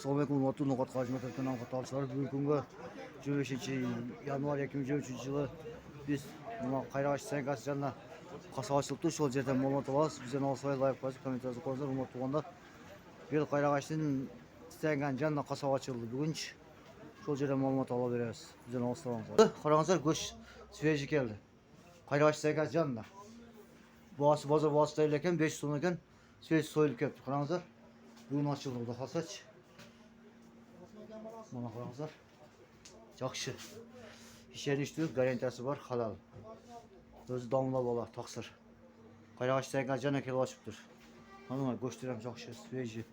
Assalamualaikum warahmatullahi wabarakatuh. Kanal katılımcıları bugün günü 25 yanvar 2023 yılı biz buna Kayraş Sengas janna kasa açılıptı. Şol жерден маалымат алабыз. Бизден алсай лайк басып комментарий жазыңыздар. Урматтуу тугандар. Бел Кайрагачтын Сенган жанна каса açıldı бүгүн. Şol жерден маалымат ала беребиз. Бизден алсаңыздар. Караңыздар, көш свежий келди. Kayraş Sengas janna. Boğası bazar boğası değil ekan 5 ton ekan. Свежий soyulup kepti. Karаңыздар. Бүгүн açıldı bu da kasaç. Mana qarаңыздар. Жақсы. İçeri üstü garantiyası var, halal. Özü damla bola, taqsir. Qayraş Sengas jana kelip açıptır. Mana göstərəm жақсы, свежий.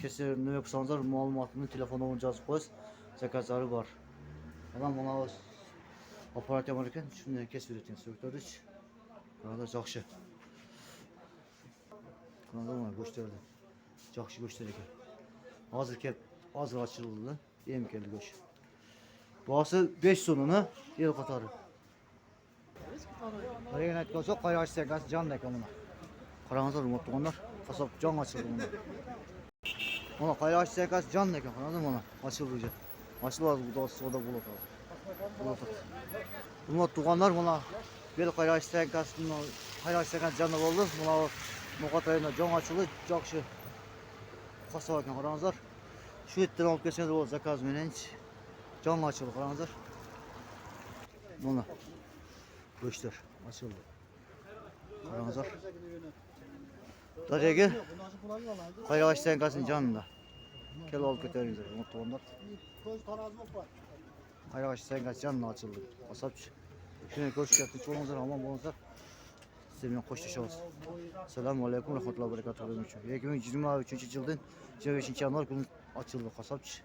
Keser nima yapsanızlar malumatını telefonuna yazıp qoyasiz. Zakazları var. Adam buna aparat var ekan, shuni kesib beradigan sökdörüç. Mana жақсы. Mana göstərdi. Жақсы göstərir ekan. Hazır kelib hazır açıldı. Yem geldi göç. Boğası 5 sonuna el katarı. Reyna etkiyorsa Kayraş Sengas can dekamına. Karanızlar umutluğunlar. Kasap can açıldı buna. Ona Kayraş Sengas can dekam. Anladın mı ona? Açıldı. Açıldı bu da soda bulut aldı. Bulut aldı. Umutluğunlar buna. Bir Kayraş Sengas canlı oldu. Buna Mokatayına can açıldı. Жақсы. Kasap ekan karanızlar. Şu etten alıp geçseniz o zakaz menen can açıldı karanızlar. Buna göçtür açıldı. Karanızlar. Darıya Kayraş Sengas'ın canında. Kel alıp götürünüzler mutlu onlar. Kayraş Sengas canına açıldı. Kasapçı. Şimdi koş yaptı çoğunuzlar aman bonuzlar. Sizinle hoşçakalın. Selamun Aleyküm ve Rahmetullahi ve Berekatuhu. 2023 yılın 25 yanvar günü açıldı kasapçı.